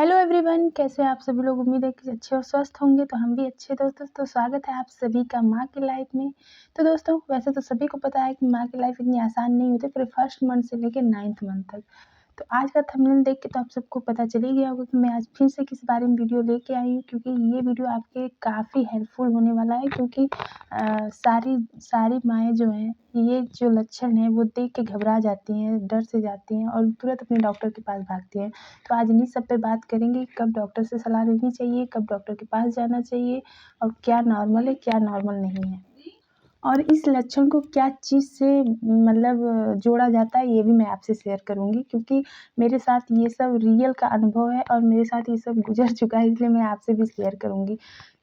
Hello everyone, कैसे हैं आप सभी लोग। उम्मीद है कि अच्छे और स्वस्थ होंगे। तो हम भी अच्छे दोस्तों। तो स्वागत है आप सभी का माँ की लाइफ में। तो दोस्तों, वैसे तो सभी को पता है कि माँ की लाइफ इतनी आसान नहीं होती पूरे फर्स्ट मंथ से लेकर 9th मंथ तक। तो आज का थंबनेल देख के तो आप सबको पता चल ही गया होगा कि मैं आज फिर से किस बारे में वीडियो लेके आई हूँ, क्योंकि ये वीडियो आपके काफ़ी हेल्पफुल होने वाला है। क्योंकि सारी सारी माएँ जो हैं, ये जो लक्षण हैं वो देख के घबरा जाती हैं, डर से जाती हैं और तुरंत अपने डॉक्टर के पास भागती हैं। तो आज इन्हीं सब पे बात करेंगे, कब डॉक्टर से सलाह लेनी चाहिए, कब डॉक्टर के पास जाना चाहिए और क्या नॉर्मल है, क्या नॉर्मल नहीं है, और इस लक्षण को क्या चीज़ से मतलब जोड़ा जाता है, ये भी मैं आपसे शेयर करूँगी। क्योंकि मेरे साथ ये सब रियल का अनुभव है और मेरे साथ ये सब गुज़र चुका है, इसलिए मैं आपसे भी शेयर करूँगी।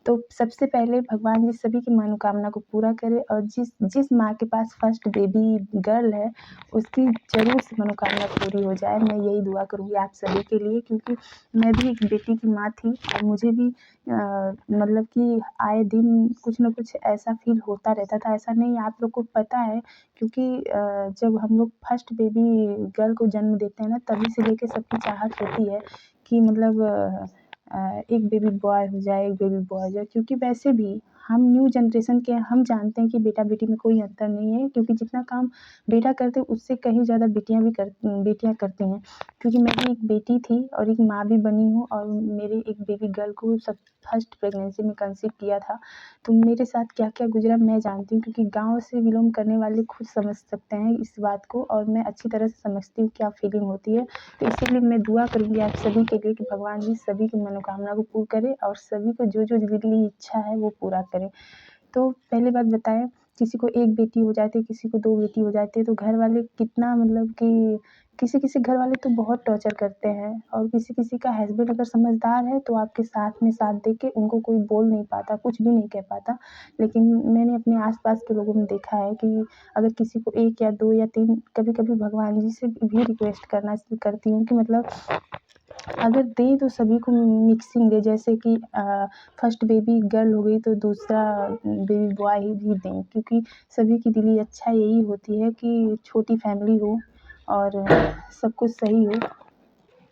तो सबसे पहले भगवान जी सभी की मनोकामना को पूरा करे, और जिस जिस माँ के पास फर्स्ट बेबी गर्ल है, उसकी ज़रूर से मनोकामना पूरी हो जाए। मैं यही दुआ करूँगी आप सभी के लिए, क्योंकि मैं भी एक बेटी की माँ थी और मुझे भी मतलब कि आए दिन कुछ न कुछ ऐसा फ़ील होता रहता था। ऐसा नहीं, आप लोग को पता है, क्योंकि जब हम लोग फर्स्ट बेबी गर्ल को जन्म देते हैं ना, तभी से लेके सबकी चाहत होती है कि मतलब एक बेबी बॉय हो जाए, एक बेबी बॉय हो जाए। क्योंकि वैसे भी हम न्यू जनरेशन के हैं, हम जानते हैं कि बेटा-बेटी में कोई अंतर नहीं है, क्योंकि जितना काम बेटा करते हैं उससे कहीं ज़्यादा बेटियाँ करती हैं। क्योंकि मैं भी एक बेटी थी और एक माँ भी बनी हूँ, और मेरे एक बेबी गर्ल को सब फर्स्ट प्रेगनेंसी में कंसीव किया था। तो मेरे साथ क्या-क्या गुज़रा मैं जानती हूँ, क्योंकि गाँव से बिलॉन्ग करने वाले खुद समझ सकते हैं इस बात को, और मैं अच्छी तरह से समझती हूँ क्या फीलिंग होती है। तो इसीलिए मैं दुआ करूँगी आप सभी के लिए कि भगवान जी सभी की मनोकामना को पूर्ण करें और सभी को जो-जो दिल की इच्छा है वो पूरा करें। तो पहली बात बताएँ, किसी को 1 बेटी हो जाती है, किसी को 2 बेटी हो जाती है, तो घर वाले कितना मतलब कि किसी-किसी घर वाले तो बहुत टॉर्चर करते हैं, और किसी-किसी का हस्बैंड अगर समझदार है तो आपके साथ में साथ दे के उनको कोई बोल नहीं पाता, कुछ भी नहीं कह पाता। लेकिन मैंने अपने आस-पास के लोगों में देखा है कि अगर किसी को 1 या 2 या 3, कभी-कभी भगवान जी से भी रिक्वेस्ट करती हूँ कि मतलब अगर दें तो सभी को मिक्सिंग दें। जैसे कि फर्स्ट बेबी गर्ल हो गई तो दूसरा बेबी बॉय ही भी दें, क्योंकि सभी की दिली इच्छा यही होती है कि छोटी फैमिली हो और सब कुछ सही हो।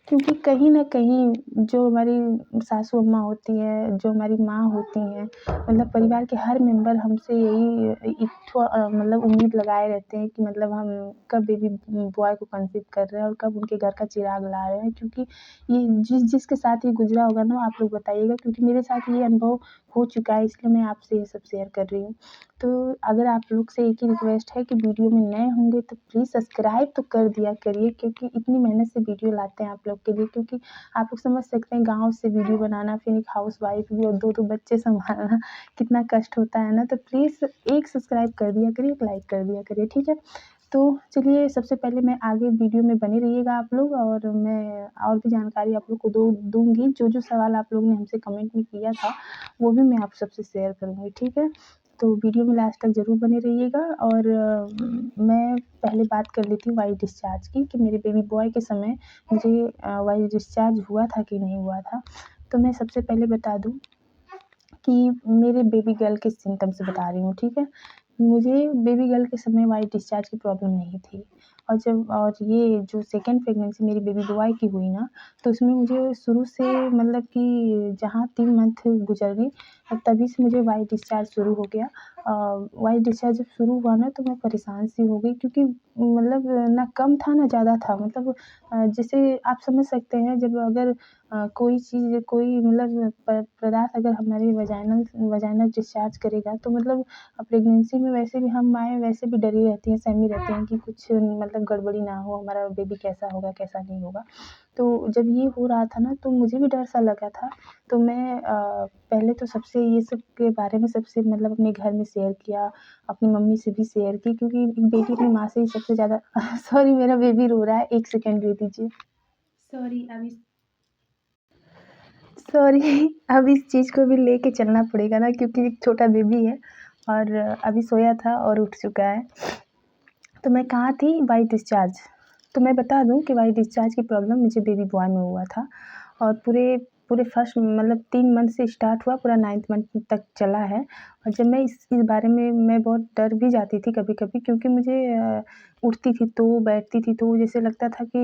क्योंकि कहीं न कहीं जो हमारी सासू अम्मा होती हैं, जो हमारी माँ होती हैं, मतलब परिवार के हर मेंबर हमसे यही मतलब उम्मीद लगाए रहते हैं कि मतलब हम कब बेबी बॉय को कंसीव कर रहे हैं और कब उनके घर का चिराग ला रहे हैं। क्योंकि ये जिसके साथ ये गुज़रा होगा ना, आप लोग बताइएगा, क्योंकि मेरे साथ ये अनुभव हो चुका है, इसलिए मैं आपसे ये सब शेयर कर रही हूँ। तो अगर आप लोग से एक ही रिक्वेस्ट है कि वीडियो में नए होंगे तो प्लीज़ सब्सक्राइब तो कर दिया करिए, क्योंकि इतनी मेहनत से वीडियो लाते हैं आप लोग के लिए। क्योंकि आप लोग समझ सकते हैं, गाँव से वीडियो बनाना, फिर एक हाउसवाइफ़ भी और 2-2 बच्चे सँभालना कितना कष्ट होता है ना। तो प्लीज़ एक सब्सक्राइब कर दिया करिए, एक लाइक कर दिया करिए, ठीक है? तो चलिए, सबसे पहले मैं आगे वीडियो में बने रहिएगा आप लोग, और मैं और भी जानकारी आप लोग को दूँगी। जो-जो सवाल आप लोगों ने हमसे कमेंट में किया था, वो भी मैं आप सबसे शेयर करूँगी, ठीक है? तो वीडियो में लास्ट तक ज़रूर बने रहिएगा। और मैं पहले बात कर लेती हूँ वाइट डिस्चार्ज की, कि मेरे बेबी बॉय के समय मुझे वाइट डिस्चार्ज हुआ था कि नहीं हुआ था। तो मैं सबसे पहले बता दूँ कि मेरे बेबी गर्ल के सिम्पटम्स बता रही हूँ, ठीक है? मुझे बेबी गर्ल के समय वाइट डिस्चार्ज की प्रॉब्लम नहीं थी, और ये जो सेकंड प्रेगनेंसी मेरी बेबी बॉय की हुई ना, तो उसमें मुझे शुरू से मतलब कि जहाँ 3 मंथ गुज़र गई, तभी से मुझे वाइट डिस्चार्ज शुरू हो गया। वाइट डिस्चार्ज जब शुरू हुआ ना, तो मैं परेशान सी हो गई, क्योंकि मतलब ना कम था ना ज़्यादा था। मतलब जैसे आप समझ सकते हैं, जब अगर कोई चीज़, कोई मतलब पदार्थ अगर हमारे वजाइनल डिस्चार्ज करेगा, तो मतलब प्रेगनेंसी में वैसे भी हम माएँ वैसे भी डरी रहती हैं, सहमी रहती हैं कि कुछ मतलब गड़बड़ी ना हो, हमारा बेबी कैसा होगा, कैसा नहीं होगा। तो जब ये हो रहा था ना, तो मुझे भी डर सा लगा था। तो मैं पहले तो सबसे ये सब के बारे में सबसे मतलब अपने घर में शेयर किया, अपनी मम्मी से भी शेयर की, क्योंकि एक बेटी अपनी माँ से ही सबसे ज़्यादा सॉरी, मेरा बेबी रो रहा है, 1 सेकंड दे दीजिए। सॉरी, अब इस चीज़ को भी लेके चलना पड़ेगा ना, क्योंकि एक छोटा बेबी है और अभी सोया था और उठ चुका है। तो मैं कहाँ थी? White discharge. तो मैं बता दूँ कि वाइट डिस्चार्ज की प्रॉब्लम मुझे बेबी बॉय में हुआ था, और पूरे पूरे फर्स्ट मतलब 3 मंथ से स्टार्ट हुआ, पूरा 9th मंथ तक चला है। और जब मैं इस बारे में मैं बहुत डर भी जाती थी कभी-कभी, क्योंकि मुझे उठती थी तो, बैठती थी तो जैसे लगता था कि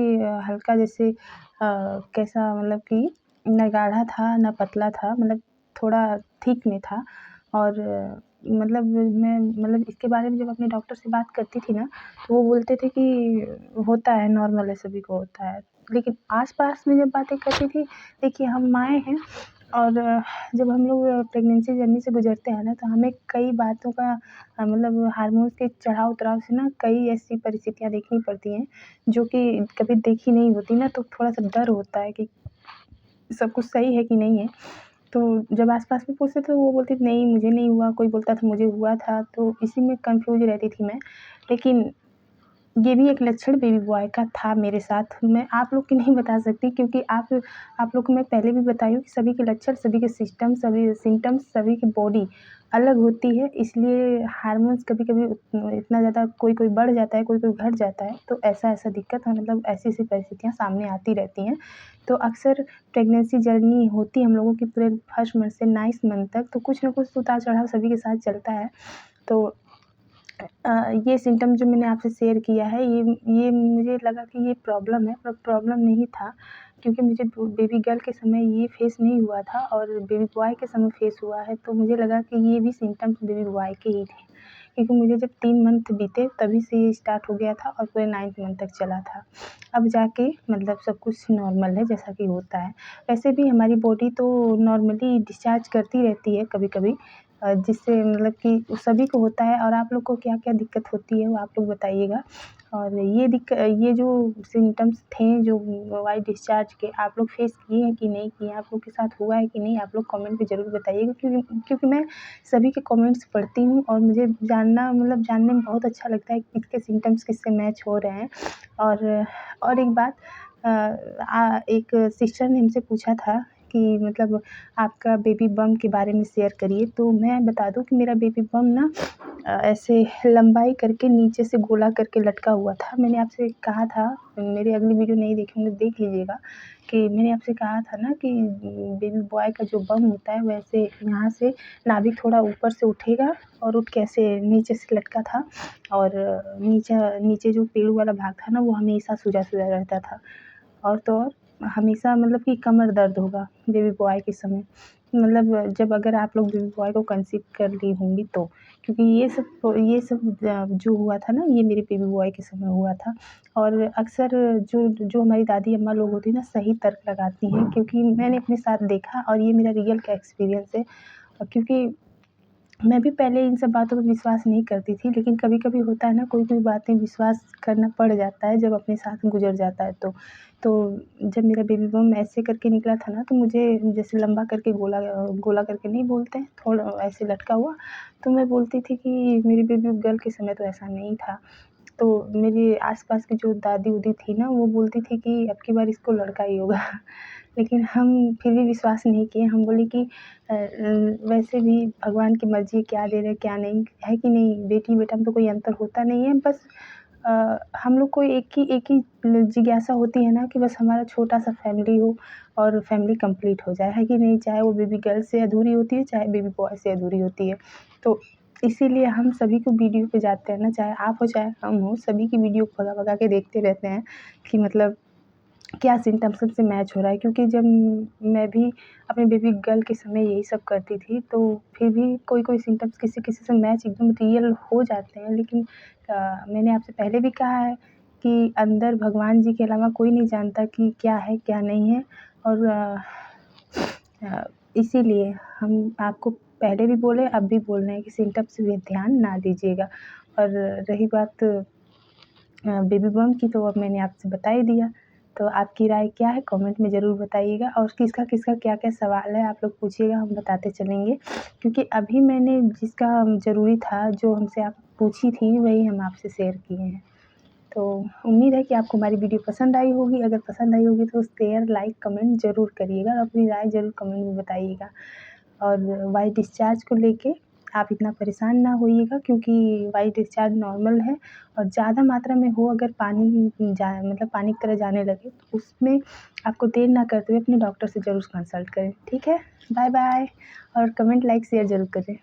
हल्का जैसे कैसा मतलब कि ना गाढ़ा था ना पतला था, मतलब थोड़ा थिक में था। और मतलब मैं मतलब इसके बारे में जब अपने डॉक्टर से बात करती थी ना, तो वो बोलते थे कि होता है, नॉर्मल है, सभी को होता है। लेकिन आस-पास में जब बातें करती थी, देखिए हम माएँ हैं और जब हम लोग प्रेगनेंसी जर्नी से गुज़रते हैं ना, तो हमें कई बातों का मतलब हार्मोन्स के चढ़ाव-उतराव से ना कई ऐसी परिस्थितियाँ देखनी पड़ती हैं, जो कि कभी देखी नहीं होती ना, तो थोड़ा-सा डर होता है कि सब कुछ सही है कि नहीं है। तो जब आस-पास में पूछते तो वो बोलती थी नहीं मुझे नहीं हुआ, कोई बोलता था मुझे हुआ था, तो इसी में कन्फ्यूज़ रहती थी मैं। लेकिन ये भी एक लक्षण बेबी बॉय का था मेरे साथ। मैं आप लोग की नहीं बता सकती, क्योंकि आप लोग को मैं पहले भी बताई हूँ कि सभी के लक्षण, सभी के सिस्टम, सभी सिम्पटम्स, सभी की बॉडी अलग होती है। इसलिए हार्मोन्स कभी-कभी इतना ज़्यादा कोई-कोई बढ़ जाता है, कोई-कोई घट जाता है। तो ऐसा-ऐसा दिक्कत है, मतलब ऐसी-ऐसी परिस्थितियाँ सामने आती रहती हैं। तो अक्सर प्रेगनेंसी जर्नी होती है हम लोगों की पूरे फर्स्ट मंथ से 9th मंथ तक, तो कुछ न कुछ उतार-चढ़ाव सभी के साथ चलता है। तो ये सिम्पटम जो मैंने आपसे शेयर किया है, ये मुझे लगा कि ये प्रॉब्लम है, पर प्रॉब्लम नहीं था, क्योंकि मुझे बेबी गर्ल के समय ये फेस नहीं हुआ था और बेबी बॉय के समय फेस हुआ है, तो मुझे लगा कि ये भी सिम्पटम्स बेबी बॉय के ही थे। क्योंकि मुझे जब 3 मंथ बीते तभी से ये स्टार्ट हो गया था और पूरे 9th मंथ तक चला था। अब जाके मतलब सब कुछ नॉर्मल है, जैसा कि होता है। वैसे भी हमारी बॉडी तो नॉर्मली डिस्चार्ज करती रहती है कभी-कभी, जिससे मतलब कि सभी को होता है। और आप लोग को क्या-क्या दिक्कत होती है वो आप लोग बताइएगा। और ये जो सिम्पटम्स थे जो वाइट डिस्चार्ज के, आप लोग फेस किए हैं कि नहीं किए हैं, आप लोग के साथ हुआ है कि नहीं, आप लोग कमेंट में ज़रूर बताइएगा, क्योंकि मैं सभी के कमेंट्स पढ़ती हूँ और मुझे जानने में बहुत अच्छा लगता है कि किसके सिम्पटम्स किससे मैच हो रहे हैं। और एक बात, एक सिस्टर ने हमसे पूछा था कि मतलब आपका बेबी बम्प के बारे में शेयर करिए, तो मैं बता दूँ कि मेरा बेबी बम्प ना ऐसे लंबाई करके नीचे से गोला करके लटका हुआ था। मैंने आपसे कहा था, मेरी अगली वीडियो नहीं देखी होंगे देख लीजिएगा, कि मैंने आपसे कहा था ना कि बेबी बॉय का जो बम होता है वैसे यहाँ से नाभि थोड़ा ऊपर से उठेगा और उठ के ऐसे नीचे से लटका था। और नीचे जो पेड़ू वाला भाग था ना, वो हमेशा सूजा-सूजा रहता था। और तो और हमेशा मतलब कि कमर दर्द होगा बेबी बॉय के समय, मतलब जब अगर आप लोग बेबी बॉय को कंसीव कर ली होंगी तो, क्योंकि ये सब जो हुआ था ना, ये मेरे बेबी बॉय के समय हुआ था। और अक्सर जो जो हमारी दादी अम्मा लोग होती हैं ना, सही तर्क लगाती हैं, क्योंकि मैंने अपने साथ देखा और ये मेरा रियल का एक्सपीरियंस है। क्योंकि मैं भी पहले इन सब बातों पे विश्वास नहीं करती थी, लेकिन कभी-कभी होता है ना, कोई-कोई बातें विश्वास करना पड़ जाता है जब अपने साथ गुज़र जाता है तो। तो जब मेरा बेबी बम्प ऐसे करके निकला था ना, तो मुझे जैसे लंबा करके गोला करके नहीं बोलते हैं, थोड़ा ऐसे लटका हुआ, तो मैं बोलती थी कि मेरी बेबी गर्ल के समय तो ऐसा नहीं था। तो मेरे आस-पास की जो दादी-वादी थी ना, वो बोलती थी कि अब की बार इसको लड़का ही होगा। लेकिन हम फिर भी विश्वास नहीं किए, हम बोले कि वैसे भी भगवान की मर्ज़ी है, क्या दे रहे हैं, क्या नहीं, है कि नहीं? बेटी-बेटा में तो कोई अंतर होता नहीं है, बस हम लोग को एक ही जिज्ञासा होती है ना कि बस हमारा छोटा-सा फैमिली हो और फैमिली कंप्लीट हो जाए, है कि नहीं? चाहे वो बेबी गर्ल से अधूरी होती है, चाहे बेबी बॉय से अधूरी होती है। तो इसीलिए हम सभी को वीडियो पे जाते हैं ना, चाहे आप हो, चाहे हम हो, सभी की वीडियो भगा-भगा के देखते रहते हैं कि मतलब क्या सिम्पटम्स सबसे मैच हो रहा है। क्योंकि जब मैं भी अपने बेबी गर्ल के समय यही सब करती थी, तो फिर भी कोई-कोई सिम्पटम्स किसी-किसी से मैच एकदम रियल हो जाते हैं। लेकिन मैंने आपसे पहले भी कहा है कि अंदर भगवान जी के अलावा कोई नहीं जानता कि क्या है, क्या नहीं है। और इसीलिए हम आपको पहले भी बोले, अब भी बोल रहे हैं कि सिम्पटम्स पे ध्यान ना दीजिएगा। और रही बात बेबी बम्प की, तो अब मैंने आपसे बता ही दिया। तो आपकी राय क्या है कमेंट में ज़रूर बताइएगा, और किसका क्या-क्या सवाल है आप लोग पूछिएगा, हम बताते चलेंगे। क्योंकि अभी मैंने जिसका ज़रूरी था, जो हमसे आप पूछी थी, वही हम आपसे शेयर किए हैं। तो उम्मीद है कि आपको हमारी वीडियो पसंद आई होगी। अगर पसंद आई होगी तो शेयर, लाइक, कमेंट ज़रूर करिएगा और अपनी राय ज़रूर कमेंट में बताइएगा। और वाइट डिस्चार्ज को लेके आप इतना परेशान ना होइएगा, क्योंकि वाइट डिस्चार्ज नॉर्मल है। और ज़्यादा मात्रा में हो, अगर पानी की तरह जाने लगे, तो उसमें आपको देर ना करते हुए अपने डॉक्टर से ज़रूर कंसल्ट करें। ठीक है? Bye bye. और कमेंट, लाइक, शेयर ज़रूर करें।